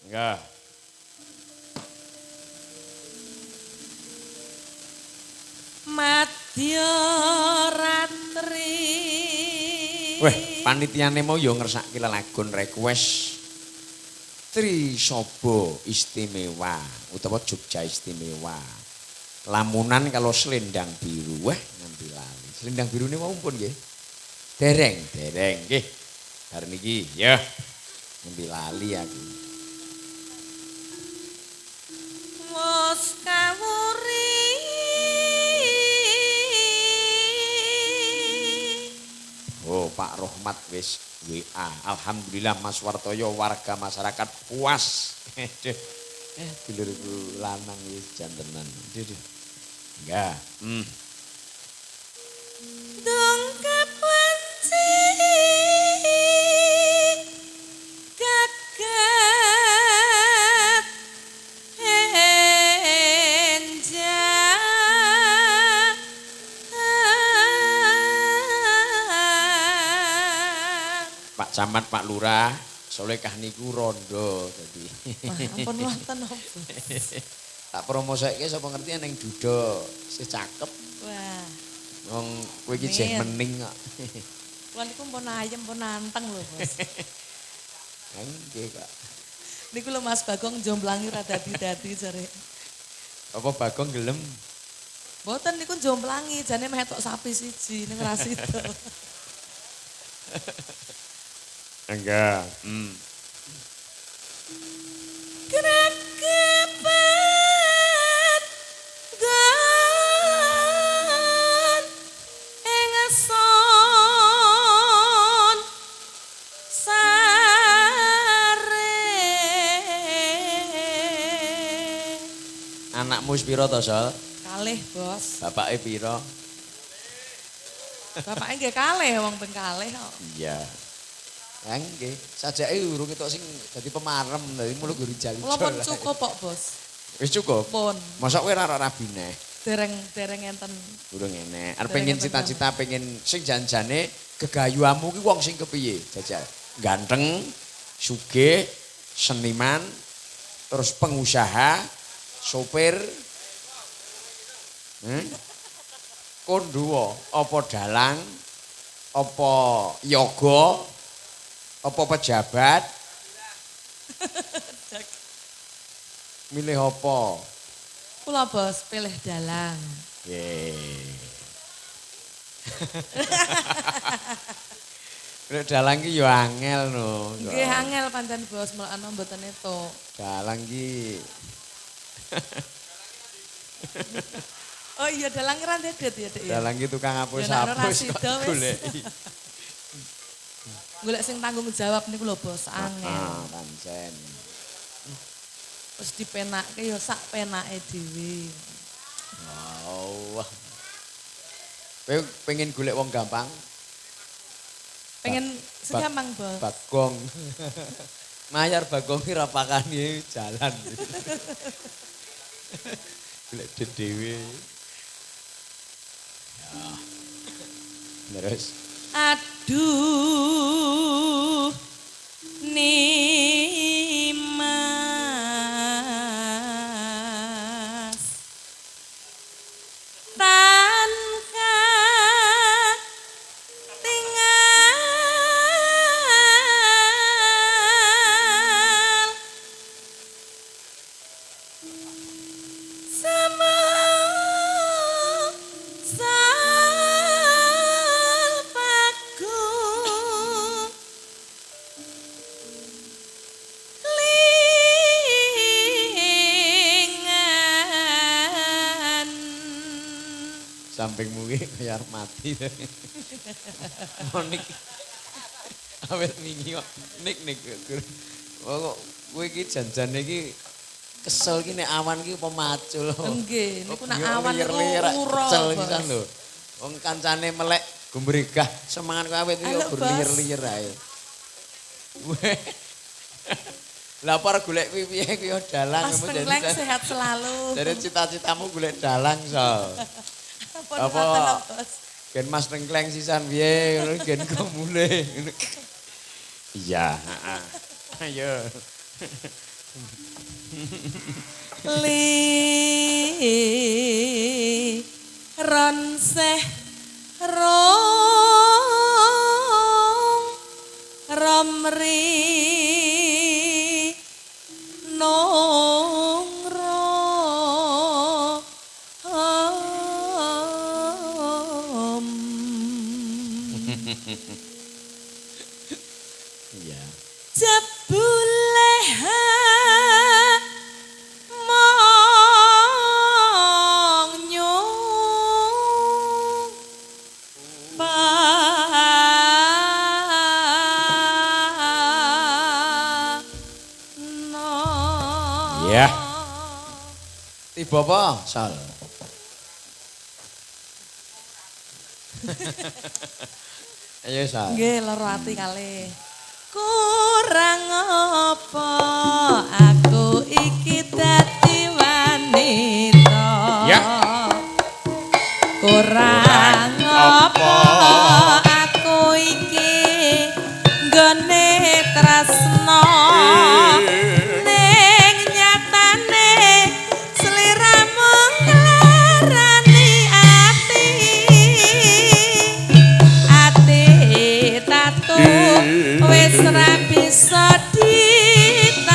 Enggak. Madya Ratri. Weh, panitiane mau yo ngersake lelagon request Trisobo istimewa utawa Jogja istimewa. Lamunan kalau selendang biru. Wah, nganti lali. Selendang biru ini mau pun nggih. Dereng nggih. Bar niki ya. Nganti lali aku. Wes kawuri. Oh, Pak Rohmat wis WA. Alhamdulillah Mas Wartoyo warga masyarakat puas. Dulurku lanang wis jantenan. Enggak. Dongkap wanci gagat enjang. Pak Camat, Pak Lurah, solekah niku rondo dadi. Wah, ampun wonten apa? Tak promosaike sapa ngerti ning Duda, sing cakep. Wah. Wong kowe iki jeh mening kok. Kula niku pun ayem pun anteng lho, Bos. Nggih, Kak. Niku lho Mas Bagong jomblangi ra dadi-dadi jare. Apa Bagong gelem? Mboten niku jomblangi, jane meh tok sapi siji ning Rasida. Enggak. Gregepan gon ing son sare. Anakmu wis pira to, Sol? Kalih, Bos. Bapake pira? Bapake nggih kalih wong teng kalih kok. Iya. Ya nggih, sajake urung ketok sing dadi pemarem, dadi mulo guru jali. Kula pun cukup kok, Bos. Wis cukup? Pun. Masa kowe ora rabi neh? Dereng enten. Durung enek. Arep pengen cita-cita pengen sing janjane gegayuamu ki wong sing kepiye? Jajal. Ganteng, sugih, seniman, terus pengusaha, sopir. Konduwa, apa dalang, apa yoga, apa pejabat? Milih apa? Kula Bos pilih dalang. Nek dalang ki yo angel no. Nggih angel pancen Bos, mulane mboten etuk. Dalang ki. Oh iya dalang ra ndedet ya, Dek ya. Dalang ki tukang Ya, nek ora hapus-hapus Rasida wis. goleki. Golek sing tanggung jawab niku lho Bos, angel. Pancen. Terus dipenakke ya sak penake dhewe. Wah. Kowe pengen golek wong gampang? Pengen segampang Bos. Bagong. Mayar Bagong ki ra pakane jalan. Golek dhewe. Ya. Terus Aduh Nimas Tanka tinggal sama salpaku lingan sampingmu ki kaya arep mati. Monik. Awet wingi kok nik. Kok kowe iki janjane iki kesel ki nek awan ki apa macul. Nggih, niku nak Yo awan niku lir-lir, ura. Kesel Bos. pisan lho. Wong kancane melek gumbregah semangat kowe awet iki Halo, yo Bos. berlir-lir ae. Weh. Lah apa golek kuwi piye kuwi yo dalang Mas Tengkleng sehat selalu. Dari cita-citamu golek dalang so. Ampun, Apa? ngoten lho, Bos. Gen Mas Tengkleng sisan piye ngono gen komune. Iya, heeh. Ayo. li ron seh rong romri nongro Iya. jebule Ya. Tiba apa? Sal. Ayo Sal. Nggih, lara ati kalih. Kurang apa aku iki dadi wanita. Ya. Kurang apa aku iki nggone tresno. Ning nyatane sliramu nglarani ati. Ati tatu wis ra bisa ditambani.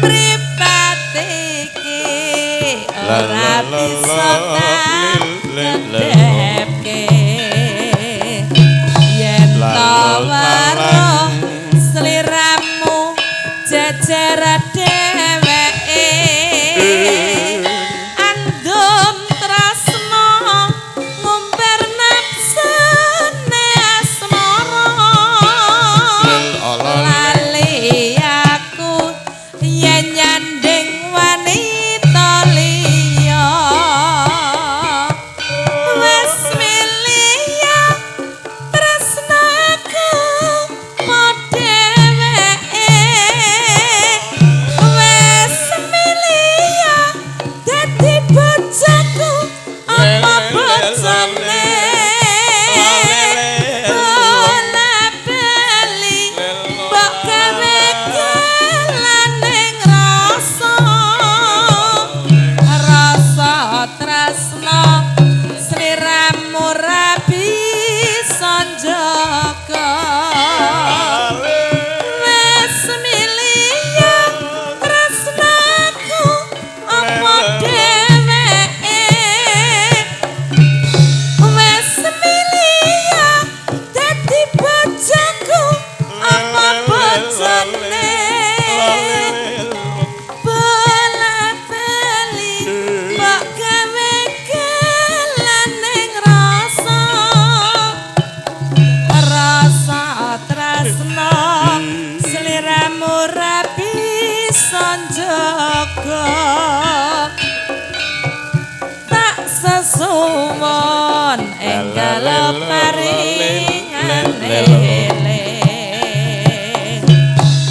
Mripate iki ora bisa ngedepke. Yen to weruh sliramu jejer dheweke. Andum tresno ngumper nafsune asmara. Lali aku yen nyanding wanita liya. Wes milih tresnaku modeweke. Wes milih dadi bojoku apa bojone. Bola bali mbok gawe galaning rasa. Rasa tresno sliramu ra bisa njaga. Wes milih tresnaku apa dheweke. Wes milih dadi bojoku apa bojone. Bola bali mbok gawe galaning rasa. Rasa tresno sliramu ra bisa njaga. Tak sesuwun enggal paringane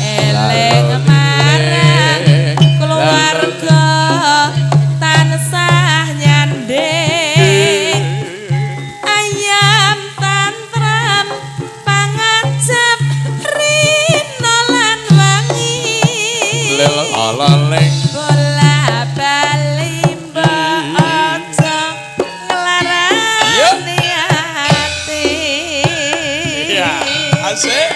eling marang keluarga tansah nyanding. Ayam tantram pangajap rina lan wangi. Bola bali mbok aja nglarani ati. Asik.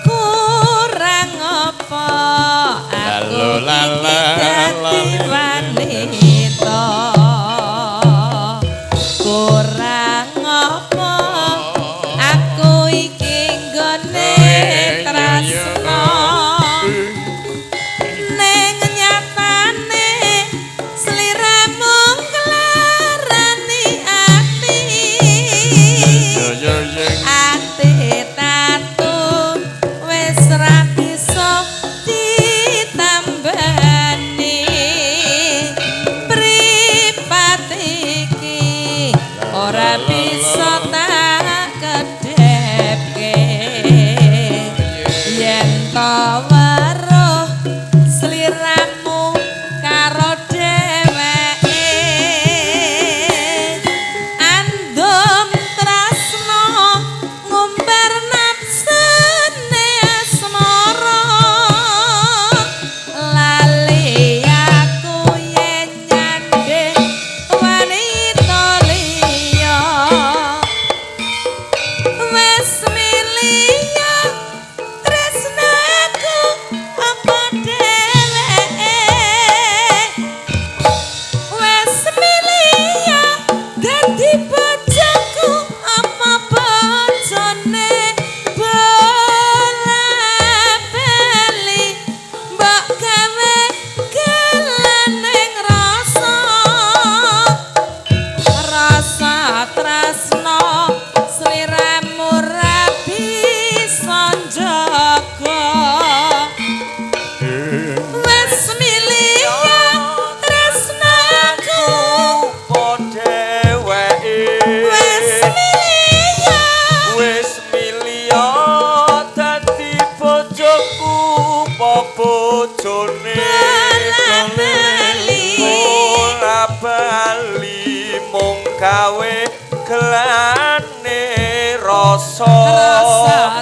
Kurang apa aku dadi wanita. Kurang apa aku iki nggone tresno. Ning nyatane sliramu nglarani ati. ora bisa tak kedepke yen to weruh sliramu karo dheweke andum tresno ngumbar nafsune asmara lali aku yen nyandhe wanita liya wis miliya tresnaku apa dheweke wis miliya dadi bojoku apa bojone bola bali mbok gawe gelaning rasa rasa tresno sliramu ra bisa njaga wis miliya tresnaku wis miliya Wis milya dadi bojoku apa bojone bola bali mung gawe gelane rasa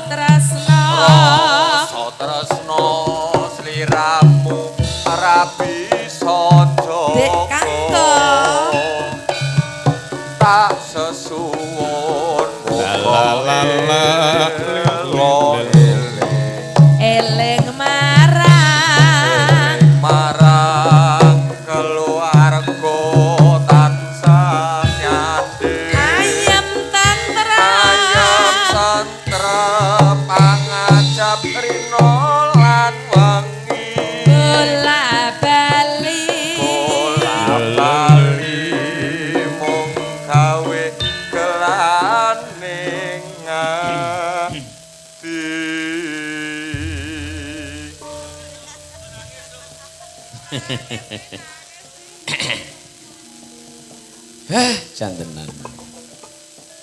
tresno rasa tresno sliramu ora bisa Dek njaga Kangkong. tak sesuwun eling marang marang keluarga tansah nyade ayam ayam tentrem santrep pangajap rino lan wangi bola bali bola bali mung gawe gelaning ati Jantenan.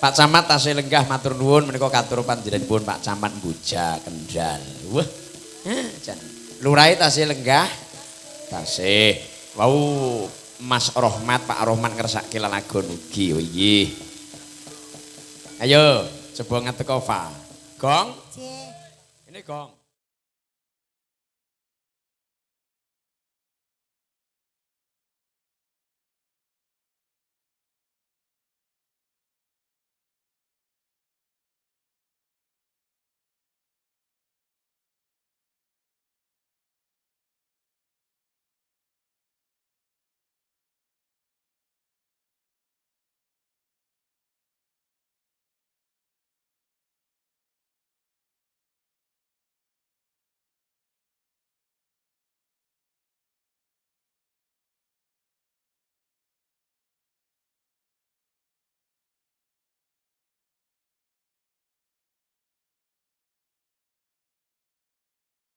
Pak Camat tasih lenggah matur nuwun menika katur panjenenganipun Pak Camat Boja Kendal. Wah. Jan. Lurahe tasih lenggah. Tasih. Wau Mas Rohmat, Pak Rohmat ngersake lelagon ugi. Oh nggih. Ayo, coba ngeteko Fa. Gong. Ini gong.